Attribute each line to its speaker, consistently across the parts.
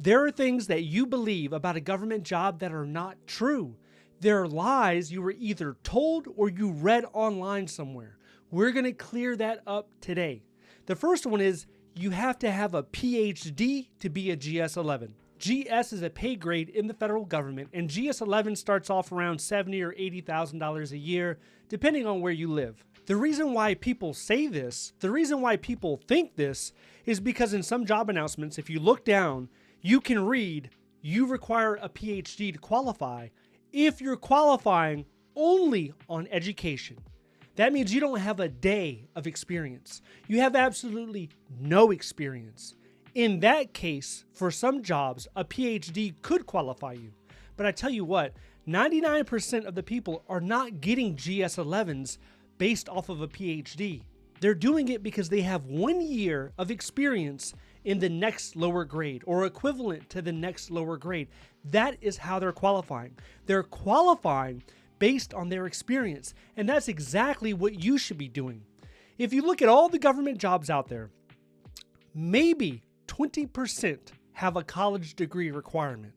Speaker 1: There are things that you believe about a government job that are not true. There are lies you were either told or you read online somewhere. We're going to clear that up today. The first one is you have to have a PhD to be a GS-11. GS is a pay grade in the federal government, and GS-11 starts off around $70,000 or $80,000 a year, depending on where you live. The reason why people say this, the reason why people think this, is because in some job announcements, if you look down, you can read, you require a PhD to qualify if you're qualifying only on education. That means you don't have a day of experience. You have absolutely no experience. In that case, for some jobs, a PhD could qualify you. But I tell you what, 99% of the people are not getting GS-11s based off of a PhD. They're doing it because they have 1 year of experience in the next lower grade or equivalent to the next lower grade. That is how they're qualifying. They're qualifying based on their experience, and that's exactly what you should be doing. If you look at all the government jobs out there, maybe 20% have a college degree requirement.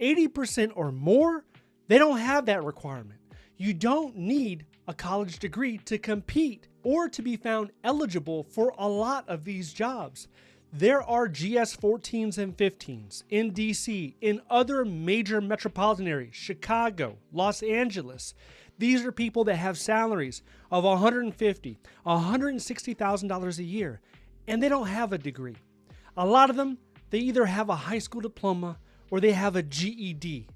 Speaker 1: 80% or more, they don't have that requirement. You don't need a college degree to compete or to be found eligible for a lot of these jobs. There are GS-14s and 15s in DC, in other major metropolitan areas, Chicago, Los Angeles. These are people that have salaries of $150,000, $160,000 a year, and they don't have a degree. A lot of them, they either have a high school diploma or they have a GED.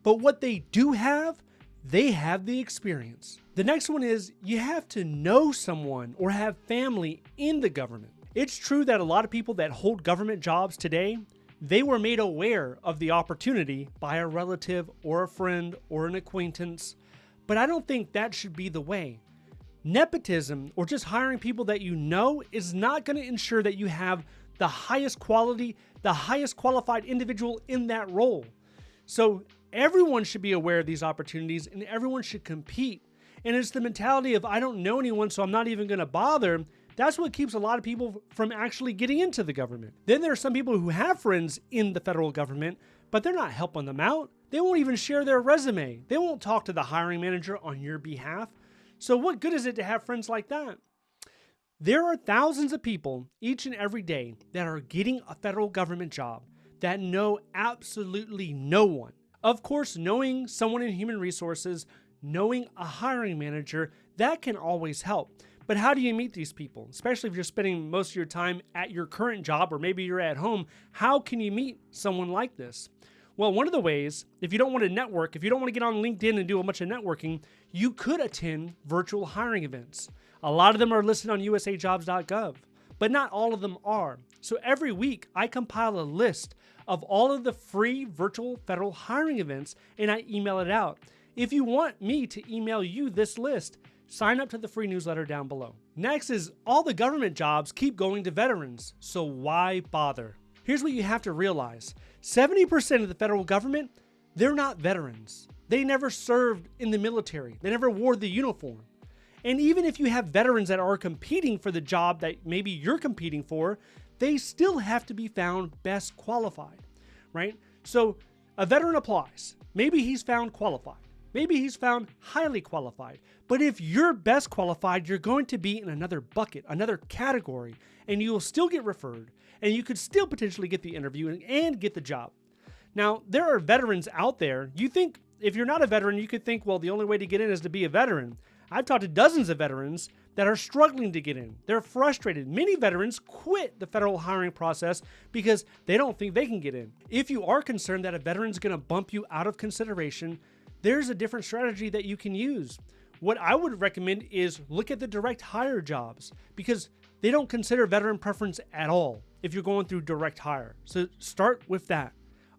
Speaker 1: But what they do have, they have the experience. The next one is you have to know someone or have family in the government. It's true that a lot of people that hold government jobs today, they were made aware of the opportunity by a relative or a friend or an acquaintance, but I don't think that should be the way. Nepotism or just hiring people that you know is not going to ensure that you have the highest quality, the highest qualified individual in that role. So everyone should be aware of these opportunities and everyone should compete. And it's the mentality of, I don't know anyone, so I'm not even going to bother. That's what keeps a lot of people from actually getting into the government. Then there are some people who have friends in the federal government, but they're not helping them out. They won't even share their resume. They won't talk to the hiring manager on your behalf. So what good is it to have friends like that? There are thousands of people each and every day that are getting a federal government job that know absolutely no one. Of course, knowing someone in human resources, knowing a hiring manager, that can always help. But how do you meet these people? Especially if you're spending most of your time at your current job or maybe you're at home, how can you meet someone like this? Well, one of the ways, if you don't want to network, if you don't want to get on LinkedIn and do a bunch of networking, you could attend virtual hiring events. A lot of them are listed on usajobs.gov, but not all of them are. So every week I compile a list of all of the free virtual federal hiring events and I email it out. If you want me to email you this list, sign up to the free newsletter down below. Next is all the government jobs keep going to veterans, so why bother? Here's what you have to realize. 70% of the federal government, they're not veterans. They never served in the military. They never wore the uniform. And even if you have veterans that are competing for the job that maybe you're competing for, they still have to be found best qualified, right? So a veteran applies. Maybe he's found qualified. Maybe he's found highly qualified. But if you're best qualified, you're going to be in another bucket, another category, and you will still get referred, and you could still potentially get the interview and get the job. Now, there are veterans out there. You think, if you're not a veteran, you could think, well, the only way to get in is to be a veteran. I've talked to dozens of veterans that are struggling to get in. They're frustrated. Many veterans quit the federal hiring process because they don't think they can get in. If you are concerned that a veteran's going to bump you out of consideration, there's a different strategy that you can use. What I would recommend is look at the direct hire jobs because they don't consider veteran preference at all if you're going through direct hire. So start with that.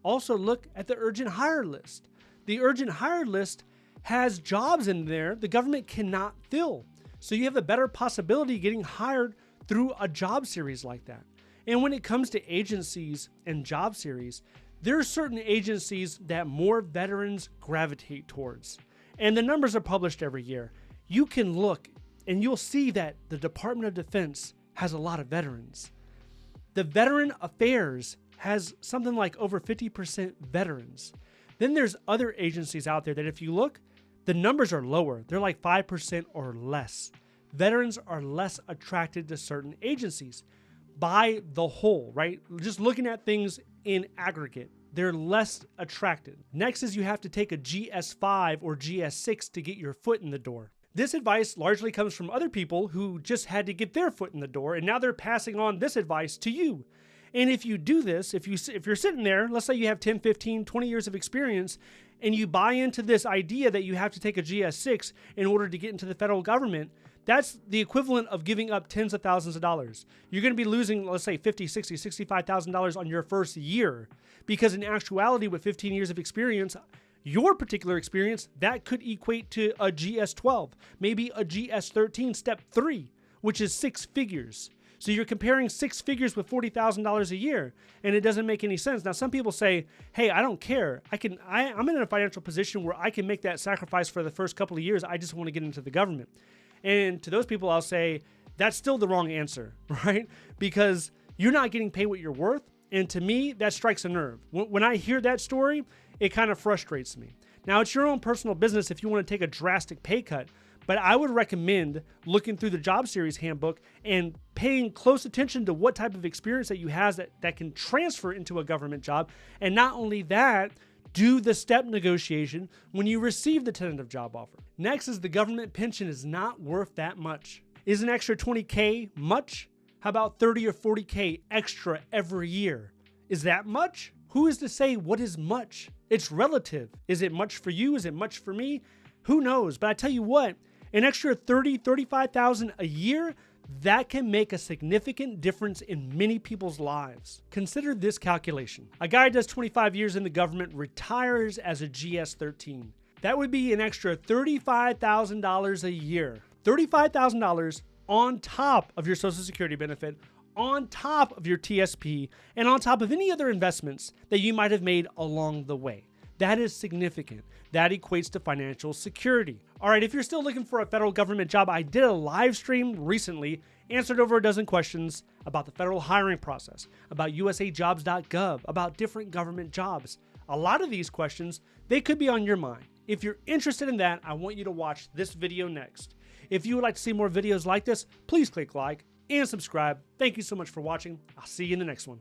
Speaker 1: Also look at the urgent hire list. The urgent hire list has jobs in there the government cannot fill. So you have a better possibility of getting hired through a job series like that. And when it comes to agencies and job series, there are certain agencies that more veterans gravitate towards. And the numbers are published every year. You can look and you'll see that the Department of Defense has a lot of veterans. The Veteran Affairs has something like over 50% veterans. Then there's other agencies out there that if you look, the numbers are lower. They're like 5% or less. Veterans are less attracted to certain agencies by the whole, right? Just looking at things in aggregate, they're less attracted. Next is you have to take a GS5 or GS6 to get your foot in the door. This advice largely comes from other people who just had to get their foot in the door, and now they're passing on this advice to you. And if you do this, if you're sitting there, let's say you have 10, 15, 20 years of experience, and you buy into this idea that you have to take a GS6 in order to get into the federal government, that's the equivalent of giving up tens of thousands of dollars. You're going to be losing, let's say, $50,000, $60,000, $65,000 on your first year, because in actuality, with 15 years of experience, your particular experience, that could equate to a GS12, maybe a GS13 step 3, which is 6 figures. So you're comparing 6 figures with $40,000 a year, and it doesn't make any sense. Now, some people say, hey, I don't care. I'm in a financial position where I can make that sacrifice for the first couple of years. I just want to get into the government. And to those people, I'll say, that's still the wrong answer, right? Because you're not getting paid what you're worth. And to me, that strikes a nerve. When I hear that story, it kind of frustrates me. Now, it's your own personal business if you want to take a drastic pay cut, but I would recommend looking through the job series handbook and paying close attention to what type of experience that you have that can transfer into a government job. And not only that, do the step negotiation when you receive the tentative job offer. Next is the government pension is not worth that much. Is an extra $20K much? How about $30 or $40K extra every year? Is that much? Who is to say what is much? It's relative. Is it much for you? Is it much for me? Who knows? But I tell you what, an extra $30,000, $35,000 a year, that can make a significant difference in many people's lives. Consider this calculation. A guy does 25 years in the government, retires as a GS13. That would be an extra $35,000 a year. $35,000 on top of your Social Security benefit, on top of your TSP, and on top of any other investments that you might have made along the way. That is significant. That equates to financial security. All right, if you're still looking for a federal government job, I did a live stream recently, answered over a dozen questions about the federal hiring process, about usajobs.gov, about different government jobs. A lot of these questions, they could be on your mind. If you're interested in that, I want you to watch this video next. If you would like to see more videos like this, please click like and subscribe. Thank you so much for watching. I'll see you in the next one.